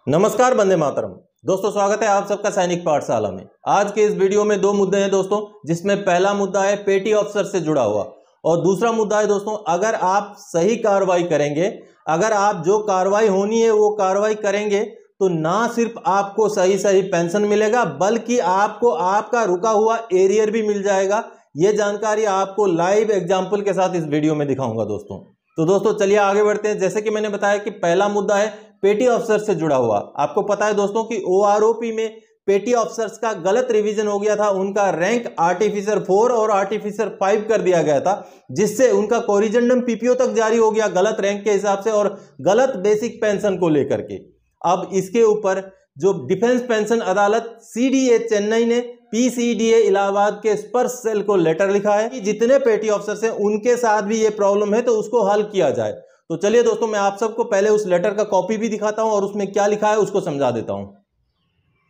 नमस्कार, वंदे मातरम। दोस्तों, स्वागत है आप सबका सैनिक पाठशाला में। आज के इस वीडियो में दो मुद्दे हैं दोस्तों, जिसमें पहला मुद्दा है पेटी ऑफिसर से जुड़ा हुआ और दूसरा मुद्दा है दोस्तों, अगर आप सही कार्रवाई करेंगे, अगर आप जो कार्रवाई होनी है वो कार्रवाई करेंगे तो ना सिर्फ आपको सही पेंशन मिलेगा बल्कि आपको आपका रुका हुआ एरियर भी मिल जाएगा। ये जानकारी आपको लाइव एग्जाम्पल के साथ इस वीडियो में दिखाऊंगा दोस्तों। तो दोस्तों चलिए आगे बढ़ते हैं। जैसे कि मैंने बताया कि पहला मुद्दा है पेटी ऑफिसर से जुड़ा हुआ। आपको पता है दोस्तों कि ओआरओपी में पेटी ऑफिसर्स का गलत रिवीजन हो गया था, उनका रैंक आर्टिफिसर 4 और आर्टिफिसर 5 कर दिया गया था, जिससे उनका कोरिजेंडम पीपीओ तक जारी हो गया गलत रैंक के हिसाब से और गलत बेसिक पेंशन को लेकर के। अब इसके ऊपर जो डिफेंस पेंशन अदालत सीडीए चेन्नई ने पीसीडीए इलाहाबाद के स्पर्श सेल को लेटर लिखा है कि जितने पेटी ऑफिसर्स हैं उनके साथ भी ये प्रॉब्लम है तो उसको हल किया जाए। तो चलिए दोस्तों, मैं आप सबको पहले उस लेटर का कॉपी भी दिखाता हूं और उसमें क्या लिखा है उसको समझा देता हूं।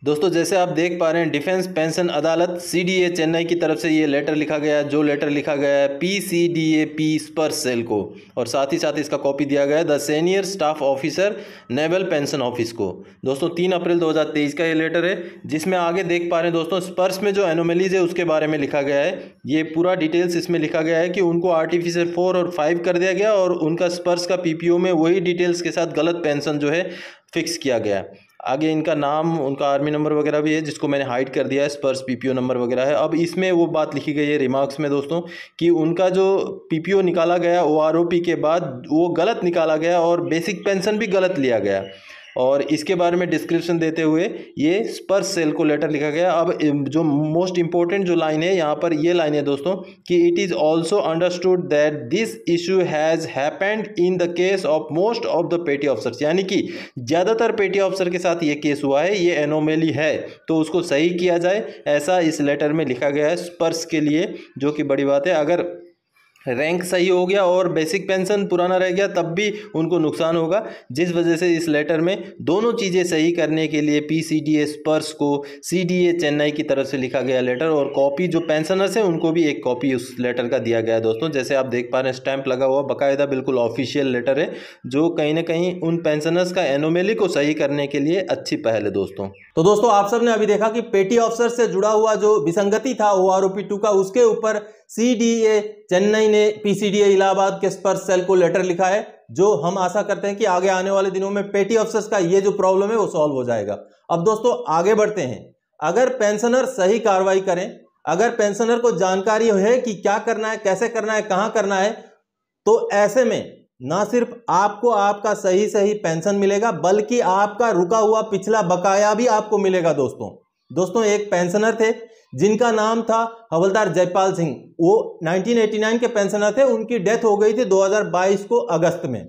दोस्तों, जैसे आप देख पा रहे हैं, डिफेंस पेंशन अदालत सीडीए चेन्नई की तरफ से ये लेटर लिखा गया है। जो लेटर लिखा गया है पीसीडीए स्पर्श सेल को, और साथ ही साथ इसका कॉपी दिया गया है the senior staff officer naval pension office को। दोस्तों 3 अप्रैल 2023 का ये लेटर है, जिसमें आगे देख पा रहे हैं दोस्तों, स्पर्श में जो एनोमलीज है उसके बारे में लिखा गया है। ये पूरा डिटेल्स इसमें लिखा गया है कि उनको आर्टिफिसर 4 और 5 कर दिया गया और उनका स्पर्श का पीपीओ में वही डिटेल्स के साथ गलत पेंशन जो है फिक्स किया गया। आगे इनका नाम, उनका आर्मी नंबर वगैरह भी है, जिसको मैंने हाइड कर दिया है, स्पर्श पीपीओ नंबर वगैरह है। अब इसमें वो बात लिखी गई है रिमार्क्स में दोस्तों कि उनका जो पीपीओ निकाला गया ओआरओपी के बाद वो गलत निकाला गया और बेसिक पेंशन भी गलत लिया गया, और इसके बारे में डिस्क्रिप्शन देते हुए ये स्पर्श सेल को लेटर लिखा गया। अब जो मोस्ट इंपॉर्टेंट जो लाइन है यहाँ पर, ये लाइन है दोस्तों कि it is also understood that this issue has happened in the case of most of the पेटी ऑफिसर्स, यानी कि ज़्यादातर पेटी ऑफिसर के साथ ये केस हुआ है, ये एनोमेली है, तो उसको सही किया जाए, ऐसा इस लेटर में लिखा गया है स्पर्श के लिए, जो कि बड़ी बात है। अगर रैंक सही हो गया और बेसिक पेंशन पुराना रह गया तब भी उनको नुकसान होगा, जिस वजह से इस लेटर में दोनों चीज़ें सही करने के लिए पीसीडीए स्पर्श को सीडीए चेन्नई की तरफ से लिखा गया लेटर, और कॉपी जो पेंशनर्स हैं उनको भी एक कॉपी उस लेटर का दिया गया है दोस्तों। जैसे आप देख पा रहे हैं, स्टैंप लगा हुआ, बाकायदा बिल्कुल ऑफिशियल लेटर है, जो कहीं ना कहीं उन पेंशनर्स का एनोमेली को सही करने के लिए अच्छी पहल है दोस्तों। तो दोस्तों, आप सबने अभी देखा कि पेटी ऑफिसर से जुड़ा हुआ जो विसंगति था ओआरओपी 2 का, उसके ऊपर सीडीए चेन्नई ने पीसीडीए इलाहाबाद के स्पर्श सेल को लेटर लिखा है, जो हम आशा करते हैं कि आगे आने वाले दिनों में पेटी ऑफिसर्स का ये जो प्रॉब्लम है वो सॉल्व हो जाएगा। अब दोस्तों आगे बढ़ते हैं। अगर पेंशनर सही कार्रवाई करें, अगर पेंशनर को जानकारी है कि क्या करना है, कैसे करना है, कहां करना है, तो ऐसे में ना सिर्फ आपको आपका सही पेंशन मिलेगा बल्कि आपका रुका हुआ पिछला बकाया भी आपको मिलेगा दोस्तों एक पेंशनर थे जिनका नाम था हवलदार जयपाल सिंह। वो 1989 के पेंशनर थे, उनकी डेथ हो गई थी 2022 को अगस्त में।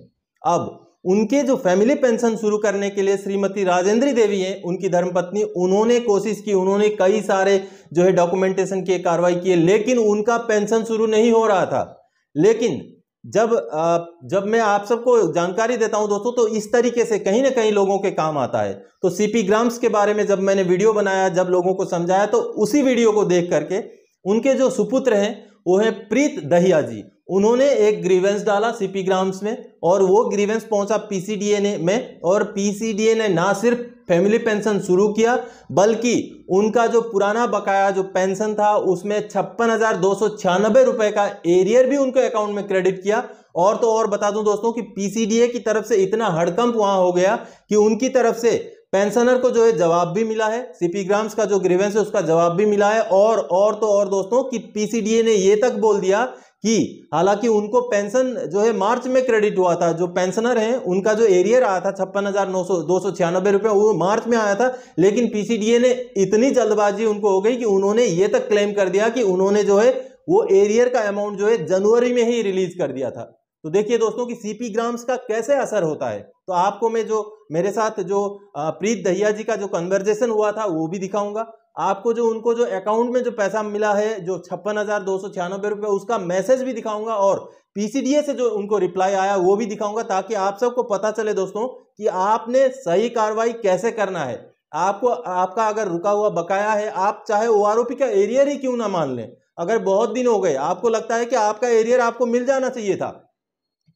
अब उनके जो फैमिली पेंशन शुरू करने के लिए श्रीमती राजेंद्री देवी हैं, उनकी धर्मपत्नी, उन्होंने कोशिश की, उन्होंने कई सारे जो है डॉक्यूमेंटेशन की कार्रवाई की, लेकिन उनका पेंशन शुरू नहीं हो रहा था। लेकिन जब मैं आप सबको जानकारी देता हूं दोस्तों, तो इस तरीके से कहीं ना कहीं लोगों के काम आता है। तो सीपी ग्राम्स के बारे में जब मैंने वीडियो बनाया, जब लोगों को समझाया, तो उसी वीडियो को देख करके उनके जो सुपुत्र हैं वो है प्रीत दहिया जी, उन्होंने एक ग्रीवेंस डाला सीपी ग्राम्स में, और वो ग्रीवेंस पहुंचा पीसीडीए में, और पीसीडीए ने ना सिर्फ फैमिली पेंशन शुरू किया बल्कि उनका जो पुराना बकाया जो पेंशन था उसमें 56,296 रुपए का एरियर भी उनके अकाउंट में क्रेडिट किया। और तो और बता दूं दोस्तों कि पीसीडीए की तरफ से इतना हड़कंप वहां हो गया कि उनकी तरफ से पेंशनर को जो है जवाब भी मिला है, सीपी ग्राम्स का जो ग्रीवेंस है उसका जवाब भी मिला है। और तो और दोस्तों कि पीसीडीए ने ये तक बोल दिया कि हालांकि उनको पेंशन जो है मार्च में क्रेडिट हुआ था, जो पेंशनर हैं उनका जो एरियर आया था 56,296 रुपए, वो मार्च में आया था, लेकिन पीसीडीए ने इतनी जल्दबाजी उनको हो गई कि उन्होंने ये तक क्लेम कर दिया कि उन्होंने जो है वो एरियर का अमाउंट जो है जनवरी में ही रिलीज कर दिया था। तो देखिए दोस्तों कि सीपी ग्राम्स का कैसे असर होता है। तो आपको मैं जो मेरे साथ जो प्रीत दहिया जी का जो कन्वर्जेशन हुआ था वो भी दिखाऊंगा आपको, जो उनको जो अकाउंट में जो पैसा मिला है जो 56,296 रुपए, उसका मैसेज भी दिखाऊंगा, और पीसीडीए से जो उनको रिप्लाई आया वो भी दिखाऊंगा, ताकि आप सबको पता चले दोस्तों कि आपने सही कार्रवाई कैसे करना है। आपको आपका अगर रुका हुआ बकाया है, आप चाहे ओआरओपी का एरियर ही क्यों ना मान लें, अगर बहुत दिन हो गए आपको लगता है कि आपका एरियर आपको मिल जाना चाहिए था,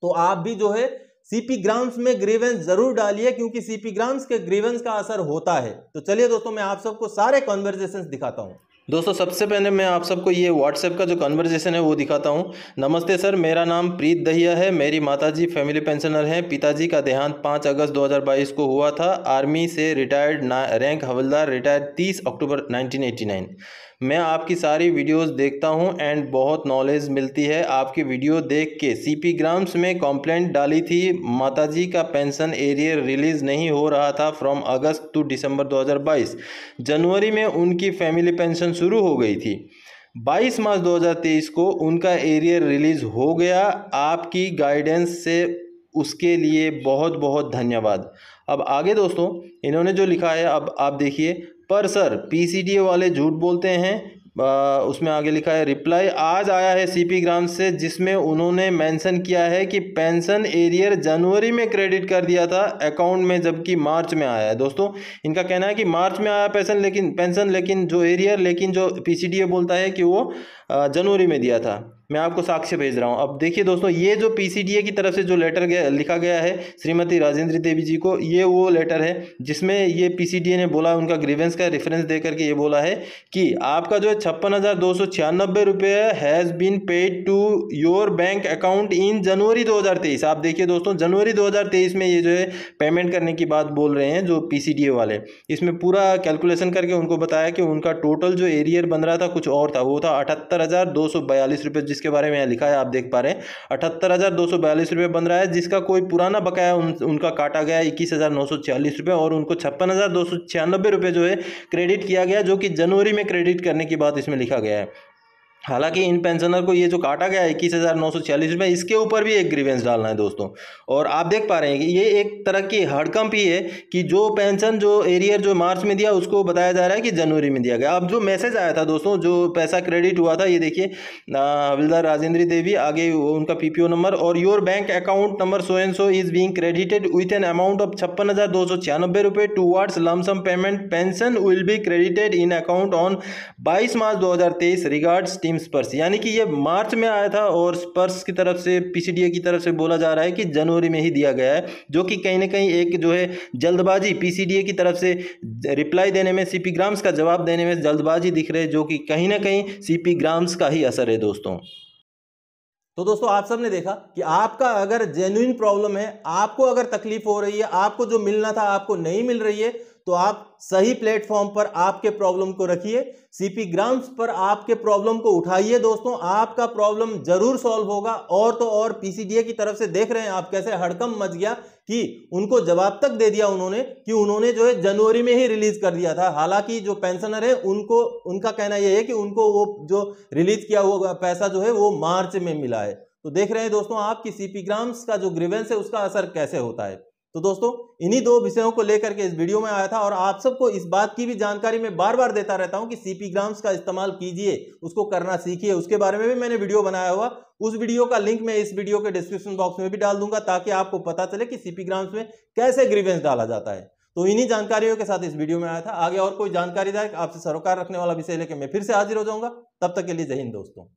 तो आप भी जो है सीपी ग्राम्स में ग्रीवेंस जरूर डालिए, क्योंकि सीपी ग्राम्स के ग्रीवेंस का असर होता है। तो चलिए दोस्तों, मैं आप सबको सारे कॉन्वर्जेशंस दिखाता हूं। दोस्तों सबसे पहले मैं आप सबको ये व्हाट्सएप का जो कन्वर्जेशन है वो दिखाता हूँ। नमस्ते सर, मेरा नाम प्रीत दहिया है। मेरी माताजी फैमिली पेंशनर हैं। पिताजी का देहांत 5 अगस्त 2022 को हुआ था। आर्मी से रिटायर्ड, रैंक हवलदार, रिटायर्ड 30 अक्टूबर 1989। मैं आपकी सारी वीडियोस देखता हूं एंड बहुत नॉलेज मिलती है। आपकी वीडियो देख के सीपी ग्राम्स में कंप्लेंट डाली थी। माताजी का पेंशन एरियर रिलीज नहीं हो रहा था फ्रॉम अगस्त टू दिसंबर 2022। जनवरी में उनकी फैमिली पेंशन शुरू हो गई थी। 22 मार्च 2023 को उनका एरियर रिलीज हो गया। आपकी गाइडेंस से उसके लिए बहुत बहुत धन्यवाद। अब आगे दोस्तों इन्होंने जो लिखा है अब आप देखिए। पर सर पीसीडीए वाले झूठ बोलते हैं। उसमें आगे लिखा है, रिप्लाई आज आया है सीपी ग्राम्स से, जिसमें उन्होंने मेंशन किया है कि पेंशन एरियर जनवरी में क्रेडिट कर दिया था अकाउंट में, जबकि मार्च में आया है। दोस्तों इनका कहना है कि मार्च में आया पेंशन लेकिन जो एरियर, लेकिन जो पीसीडीए बोलता है कि वो जनवरी में दिया था। मैं आपको साक्ष्य भेज रहा हूं। अब देखिए दोस्तों, ये जो पीसीडीए की तरफ से जो लेटर लिखा गया है श्रीमती राजेंद्र देवी जी को, ये वो लेटर है जिसमें ये पीसीडीए ने बोला, उनका ग्रीवेंस का रेफरेंस दे करके ये बोला है कि आपका जो है 56,296 रुपये has been paid to your bank account in January 2023। आप देखिए दोस्तों, जनवरी 2023 में ये जो है पेमेंट करने की बात बोल रहे हैं जो पीसीडीए वाले। इसमें पूरा कैलकुलेशन करके उनको बताया कि उनका टोटल जो एरियर बन रहा था कुछ और था, वो था 78,242 रुपये, जिसके बारे में यहाँ लिखा है आप देख पा रहे हैं। 78,242 रुपये बन रहा है, जिसका कोई पुराना बकाया उनका काटा गया 21,946 रुपये, और उनको 56,296 रुपये जो है क्रेडिट किया गया, जो कि जनवरी में क्रेडिट करने की बात इसमें लिखा गया है। हालांकि इन पेंशनर को ये जो काटा गया 21,946 रुपये, इसके ऊपर भी एक ग्रीवेंस डालना है दोस्तों। और आप देख पा रहे हैं कि ये एक तरह की हड़कंप ही है कि जो पेंशन जो एरियर जो मार्च में दिया उसको बताया जा रहा है कि जनवरी में दिया गया। अब जो मैसेज आया था दोस्तों, जो पैसा क्रेडिट हुआ था, ये देखिए हवलदार राजेंद्र देवी, आगे उनका पीपीओ नंबर और your bank account number so and so is being credited with an amount of 56,296 रुपये towards lump sum payment. Pension will be credited in account on 22 March 2023 regards team स्पर्श। यानी कि ये मार्च में आया था और स्पर्श की तरफ से, पीसीडीए की तरफ से बोला जा रहा है कि जनवरी में ही दिया गया है, जो कि कहीं ना कहीं एक जो है जल्दबाजी पीसीडीए की तरफ से रिप्लाई देने में, सीपी ग्राम्स का जवाब देने में जल्दबाजी दिख रही है, जो कि कहीं ना कहीं सीपी ग्राम्स का ही असर है दोस्तों। तो दोस्तों आप सबने देखा कि आपका अगर जेन्युइन प्रॉब्लम है, आपको अगर तकलीफ हो रही है, आपको जो मिलना था आपको नहीं मिल रही है, तो आप सही प्लेटफॉर्म पर आपके प्रॉब्लम को रखिए, सीपी ग्राम्स पर आपके प्रॉब्लम को उठाइए दोस्तों, आपका प्रॉब्लम जरूर सॉल्व होगा। और तो और पीसीडीए की तरफ से देख रहे हैं आप कैसे हड़कंप मच गया कि उनको जवाब तक दे दिया उन्होंने कि उन्होंने जो है जनवरी में ही रिलीज कर दिया था। हालांकि जो पेंशनर है उनको, उनका कहना यह है कि उनको वो जो रिलीज किया हुआ पैसा जो है वो मार्च में मिला है। तो देख रहे हैं दोस्तों आप कि सीपी ग्राम्स का जो ग्रीवेंस है उसका असर कैसे होता है। तो दोस्तों इन्हीं दो विषयों को लेकर के इस वीडियो में आया था, और आप सबको इस बात की भी जानकारी मैं बार बार देता रहता हूं कि सीपी ग्राम्स का इस्तेमाल कीजिए, उसको करना सीखिए। उसके बारे में भी मैंने वीडियो बनाया हुआ, उस वीडियो का लिंक मैं इस वीडियो के डिस्क्रिप्शन बॉक्स में भी डाल दूंगा, ताकि आपको पता चले कि सीपी ग्राम्स में कैसे ग्रीवेंस डाला जाता है। तो इन्हीं जानकारियों के साथ इस वीडियो में आया था। आगे और कोई जानकारीदायक आपसे सरोकार रखने वाला विषय लेकर मैं फिर से हाजिर हो जाऊंगा। तब तक के लिए जय हिंद दोस्तों।